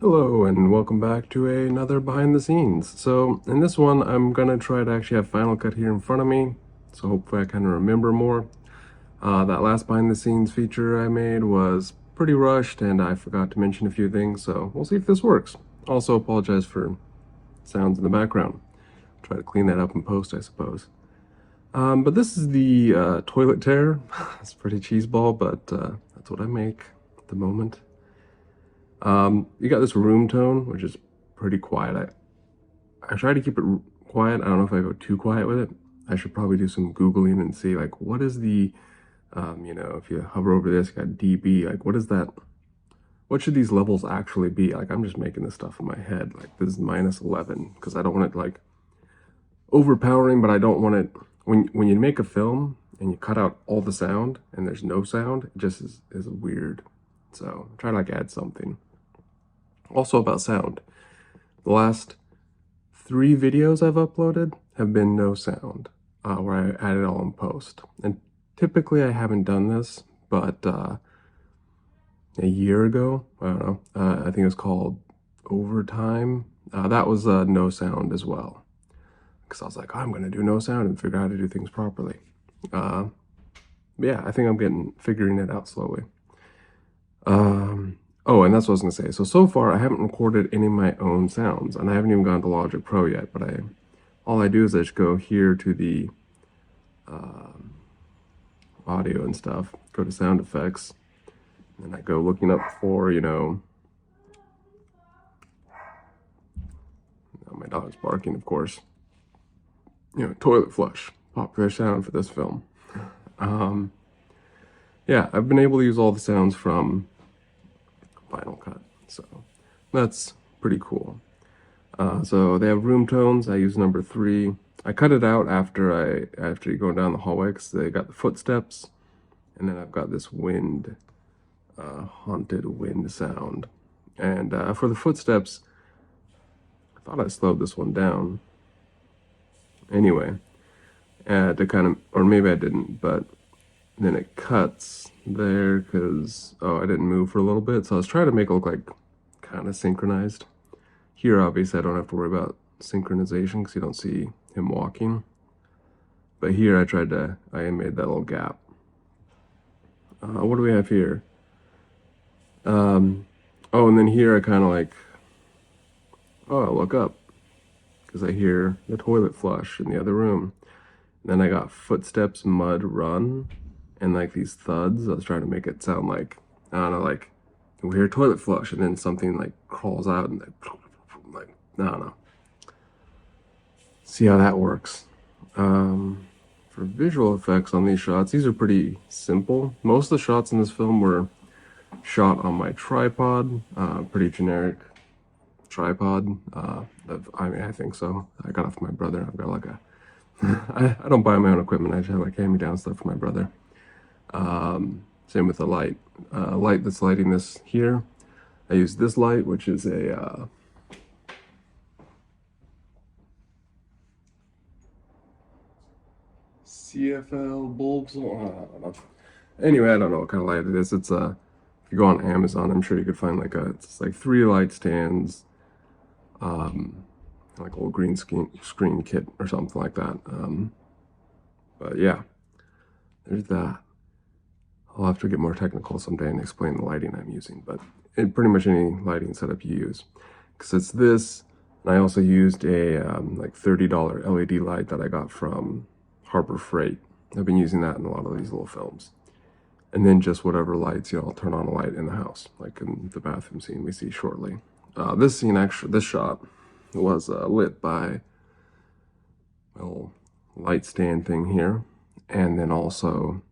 Hello and welcome back to another behind the scenes. So in this one, I'm gonna try to actually have Final Cut here in front of me. So hopefully I kind of remember more. That last behind the scenes feature I made was pretty rushed and I forgot to mention a few things. So we'll see if this works. Also apologize for sounds in the background. Try to clean that up in post, I suppose. But this is the toilet tear. It's pretty cheeseball, but that's what I make at the moment. You got this room tone, which is pretty quiet. I try to keep it quiet. I don't know if I go too quiet with it. I should probably do some Googling and see, like, what is the, if you hover over this, you got dB, like, what is that? What should these levels actually be? Like, I'm just making this stuff in my head. Like, this is minus 11, because I don't want it, like, overpowering, but I don't want it, when you make a film and you cut out all the sound and there's no sound, it just is weird. So, try to, like, add something. Also about sound. The last 3 videos I've uploaded have been no sound, where I add it all in post. And typically I haven't done this, but a year ago, I don't know, I think it was called Overtime. That was no sound as well. Because I was like, oh, I'm going to do no sound and figure out how to do things properly. Uh, yeah, I think I'm figuring it out slowly. Oh, and that's what I was gonna say. So far, I haven't recorded any of my own sounds, and I haven't even gone to Logic Pro yet. But all I do is I just go here to the audio and stuff, go to sound effects, and I go looking up for, my dog's barking, of course. Toilet flush, popular sound for this film. Um, yeah, I've been able to use all the sounds from Final Cut, so that's pretty cool. So they have room tones. I use number 3. I cut it out after you go down the hallway because they got the footsteps, and then I've got this haunted wind sound. And for the footsteps, I thought I slowed this one down. Anyway, to kind of, or maybe I didn't, but then it cuts there because, I didn't move for a little bit. So I was trying to make it look like kind of synchronized. Here, obviously, I don't have to worry about synchronization because you don't see him walking. But here, I made that little gap. What do we have here? Oh, and then here I kind of like, I look up because I hear the toilet flush in the other room. Then I got footsteps, mud, run, and like these thuds. I was trying to make it sound like, I don't know, like we hear toilet flush, and then something like crawls out and like, I don't know. See how that works. For visual effects on these shots, these are pretty simple. Most of the shots in this film were shot on my tripod, pretty generic tripod. I think so. I got it from my brother. I've got like a, I don't buy my own equipment. I just have like hand-me-down stuff from my brother. Same with the light. Light that's lighting this here. I use this light, which is a CFL bulbs. I don't know. Anyway, I don't know what kind of light it is. It's if you go on Amazon, I'm sure you could find it's like 3 light stands, like a little green screen kit or something like that. But yeah, there's that. I'll have to get more technical someday and explain the lighting I'm using, but pretty much any lighting setup you use, because it's this. And I also used a like $30 LED light that I got from Harbor Freight. I've been using that in a lot of these little films. And then just whatever lights, I'll turn on a light in the house, like in the bathroom scene we see shortly. This scene, actually, this shot was lit by a little light stand thing here, and then also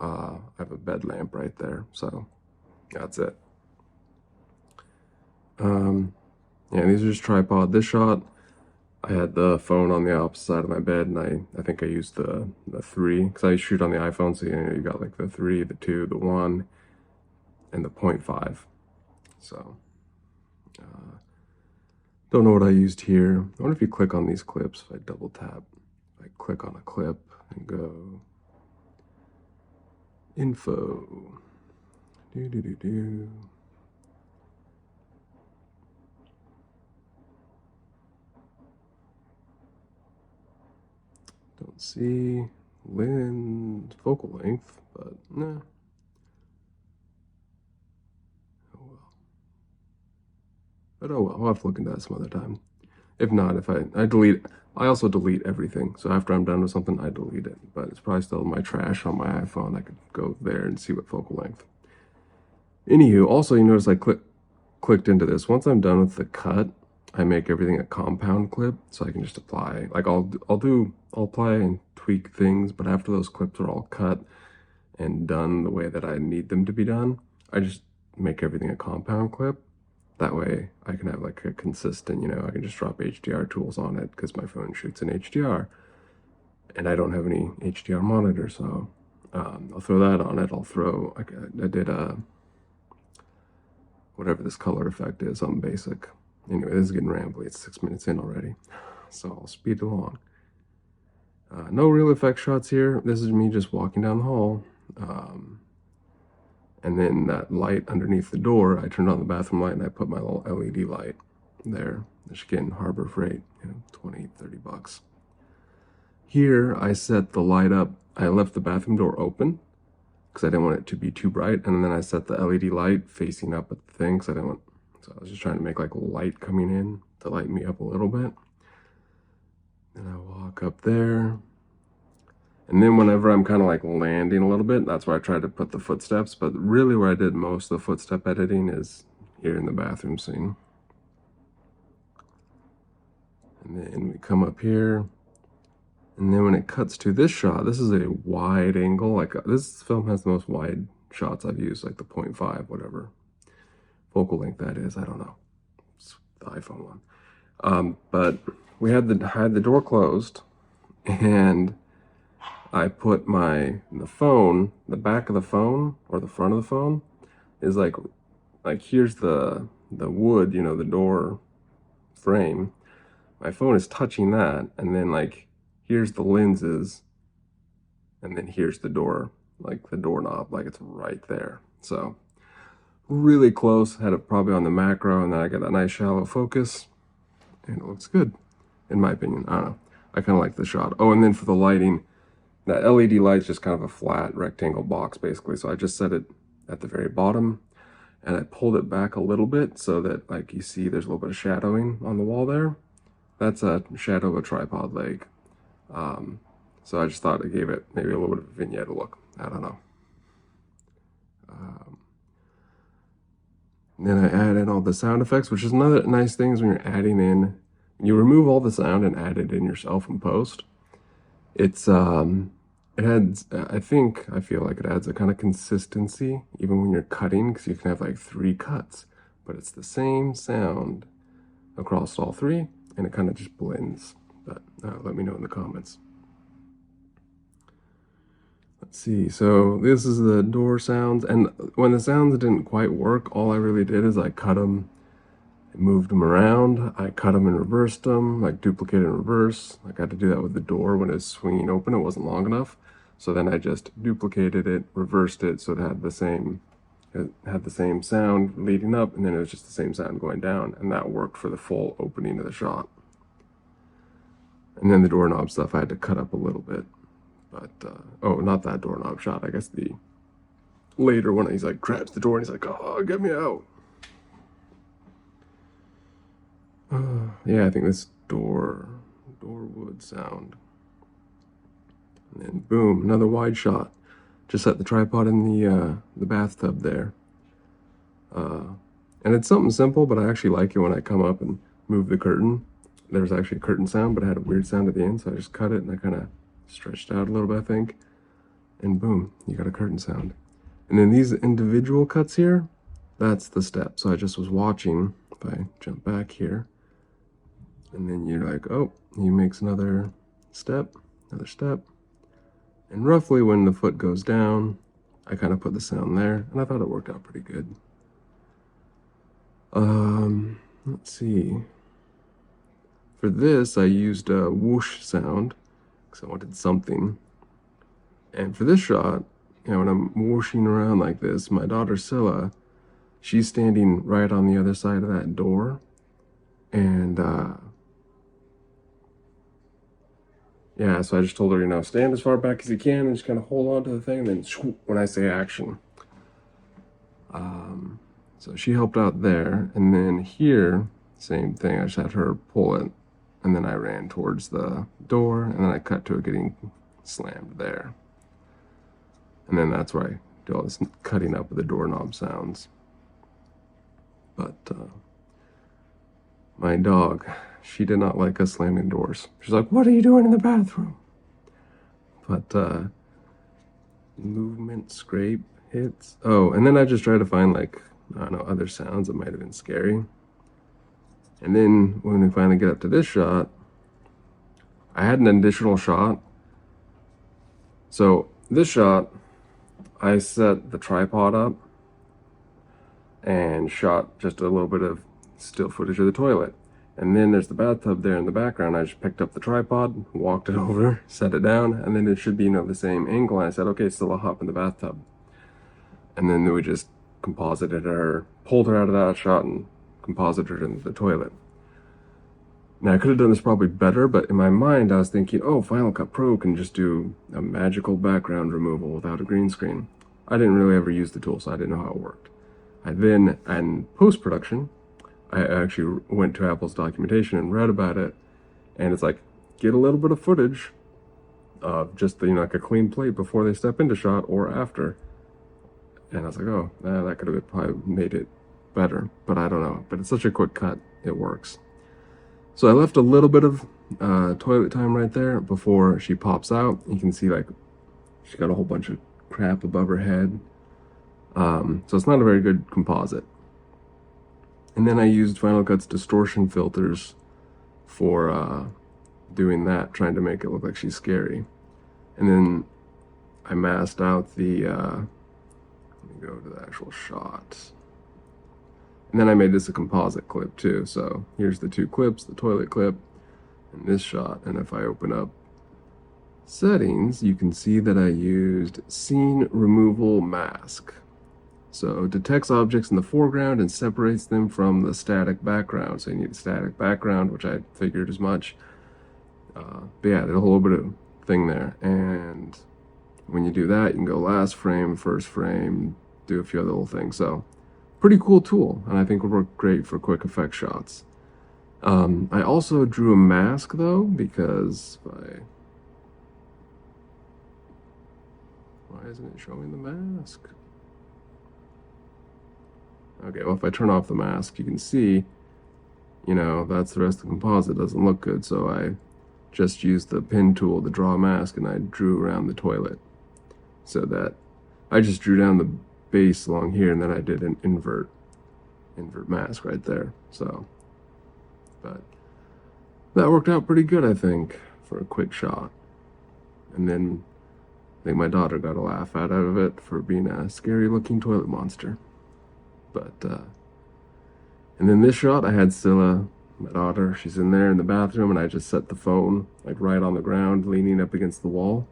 I have a bed lamp right there, so that's it. Yeah, these are just tripod. This shot, I had the phone on the opposite side of my bed, and I think I used the 3, because I shoot on the iPhone, so you got like the 3, the 2, the 1, and the 0.5. So, don't know what I used here. I wonder if you click on these clips, if I double tap, I click on a clip and go info. Do do do do. see focal length, but nah. Oh well. But oh well, I'll have to look into that some other time. If not, if I delete, I also delete everything. So after I'm done with something, I delete it. But it's probably still in my trash on my iPhone. I could go there and see what focal length. Anywho, also you notice I clicked into this. Once I'm done with the cut, I make everything a compound clip, so I can just apply. Like I'll apply and tweak things, but after those clips are all cut and done the way that I need them to be done, I just make everything a compound clip. That way I can have like a consistent, I can just drop HDR tools on it because my phone shoots in HDR and I don't have any HDR monitor, so I'll throw that on it. I'll throw, I did whatever this color effect is, something basic. Anyway, this is getting rambly. It's 6 minutes in already, so I'll speed it along. No real effect shots here. This is me just walking down the hall. And then that light underneath the door, I turned on the bathroom light and I put my little LED light there. Which again, Harbor Freight, 20, 30 bucks. Here, I set the light up. I left the bathroom door open because I didn't want it to be too bright. And then I set the LED light facing up at the thing because so I was just trying to make like light coming in to light me up a little bit. And I walk up there. And then whenever I'm kind of like landing a little bit, that's where I try to put the footsteps. But really where I did most of the footstep editing is here in the bathroom scene. And then we come up here. And then when it cuts to this shot, this is a wide angle. Like this film has the most wide shots I've used, like the 0.5, whatever focal length that is. I don't know. It's the iPhone one. But we had the door closed, and I put the phone, the back of the phone or the front of the phone is like here's the wood, the door frame. My phone is touching that, and then like here's the lenses, and then here's the door, like the doorknob, like it's right there. So really close. Had it probably on the macro, and then I got that nice shallow focus, and it looks good, in my opinion. I don't know. I kind of like the shot. Oh, and then for the lighting, that LED light's just kind of a flat rectangle box, basically. So I just set it at the very bottom, and I pulled it back a little bit so that, like, you see there's a little bit of shadowing on the wall there. That's a shadow of a tripod leg. So I just thought it gave it maybe a little bit of a vignette look. I don't know. Then I add in all the sound effects, which is another nice thing is when you're adding in, you remove all the sound and add it in yourself in post. It's it adds, I feel like it adds a kind of consistency even when you're cutting, because you can have like 3 cuts, but it's the same sound across all 3, and it kind of just blends. But let me know in the comments. Let's see, so this is the door sounds, and when the sounds didn't quite work, all I really did is I cut them, I moved them around, I cut them and reversed them, like duplicate and reverse. Like I had to do that with the door when it's swinging open, it wasn't long enough. So then I just duplicated it, reversed it, so it had the same sound leading up, and then it was just the same sound going down, and that worked for the full opening of the shot. And then the doorknob stuff I had to cut up a little bit. But, oh, not that doorknob shot. I guess the later one, he's like, grabs the door and he's like, oh, get me out. Yeah, I think this door wood sound. And then boom, another wide shot. Just set the tripod in the bathtub there. And it's something simple, but I actually like it when I come up and move the curtain. There's actually a curtain sound, but it had a weird sound at the end, so I just cut it and I kind of stretched out a little bit, I think, and boom, you got a curtain sound. And then these individual cuts here, that's the step. So I just was watching, if I jump back here, and then you're like, oh, he makes another step, and roughly when the foot goes down, I kind of put the sound there, and I thought it worked out pretty good. Let's see. For this, I used a whoosh sound, because I wanted something. And for this shot, when I'm whooshing around like this, my daughter Scylla, she's standing right on the other side of that door. And yeah, so I just told her, you know, stand as far back as you can and just kind of hold on to the thing, and then swoop when I say action. So she helped out there, and then here, same thing. I just had her pull it, and then I ran towards the door, and then I cut to it getting slammed there. And then that's where I do all this cutting up of the doorknob sounds. But my dog, she did not like us slamming doors. She's like, "What are you doing in the bathroom?" But movement, scrape, hits. Oh, and then I just try to find, like, I don't know, other sounds that might have been scary. And then when we finally get up to this shot, I had an additional shot. So this shot, I set the tripod up and shot just a little bit of still footage of the toilet. And then there's the bathtub there in the background. I just picked up the tripod, walked it over, set it down, and then it should be, you know, the same angle. And I said, okay, still a hop in the bathtub. And then we just composited her, pulled her out of that shot and composited her into the toilet. Now, I could have done this probably better, but in my mind, I was thinking, oh, Final Cut Pro can just do a magical background removal without a green screen. I didn't really ever use the tool, so I didn't know how it worked. I then, in post-production, I actually went to Apple's documentation and read about it, and it's like, get a little bit of footage of just, you know, like a clean plate before they step into shot or after. And I was like, oh, that could have probably made it better, but I don't know. But it's such a quick cut, it works. So I left a little bit of toilet time right there before she pops out. You can see, like, she's got a whole bunch of crap above her head. So it's not a very good composite. And then I used Final Cut's distortion filters for doing that, trying to make it look like she's scary. And then I masked out the, let me go to the actual shot. And then I made this a composite clip too. So here's the two clips, the toilet clip and this shot. And if I open up settings, you can see that I used scene removal mask. So it detects objects in the foreground and separates them from the static background. So you need a static background, which I figured as much. But yeah, there's a whole bit of thing there. And when you do that, you can go last frame, first frame, do a few other little things. So pretty cool tool, and I think will work great for quick effect shots. I also drew a mask though, because why isn't it showing the mask? Okay, well, if I turn off the mask, you can see, you know, that's the rest of the composite. Doesn't look good, so I just used the pen tool to draw a mask, and I drew around the toilet. So that I just drew down the base along here, and then I did an invert mask right there. So, but that worked out pretty good, I think, for a quick shot. And then I think my daughter got a laugh out of it for being a scary looking toilet monster. But and then this shot, I had Scylla, my daughter, she's in there in the bathroom, and I just set the phone like right on the ground, leaning up against the wall,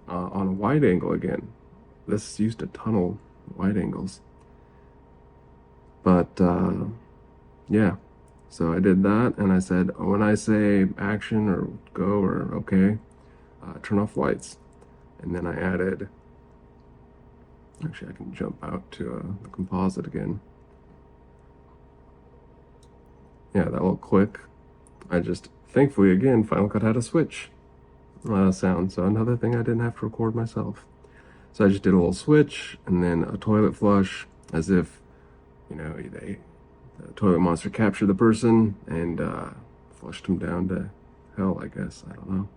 on a wide angle again. This used to tunnel wide angles. But yeah, so I did that, and I said, when I say action or go or okay, turn off lights. And then I added, actually I can jump out to the composite again. Yeah, that little click. I just, thankfully again, Final Cut had a switch sound, so another thing I didn't have to record myself. So I just did a little switch, and then a toilet flush, as if, you know, the toilet monster captured the person and flushed him down to hell, I guess. I don't know.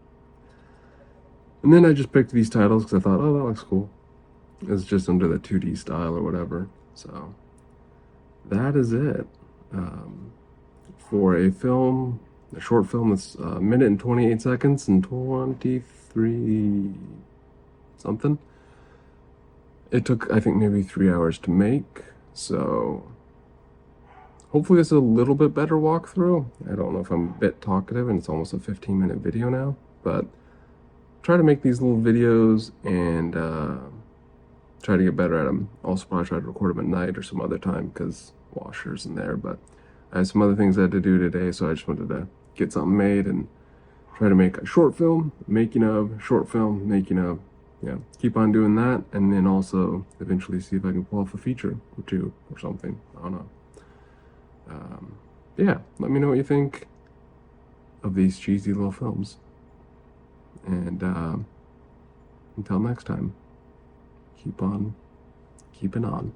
And then I just picked these titles because I thought, oh, that looks cool. It's just under the 2D style or whatever. So that is it. For a film, a short film that's a minute and 28 seconds and 23 something. It took, I think, maybe 3 hours to make, so hopefully it's a little bit better walkthrough. I don't know if I'm a bit talkative and it's almost a 15-minute video now, but try to make these little videos and try to get better at them. Also probably try to record them at night or some other time because washers in there, but I have some other things I had to do today, so I just wanted to get something made and try to make a short film, making of, short film, making of. Yeah, keep on doing that, and then also eventually see if I can pull off a feature or two or something. I don't know. Yeah, let me know what you think of these cheesy little films. And until next time, keep on keeping on.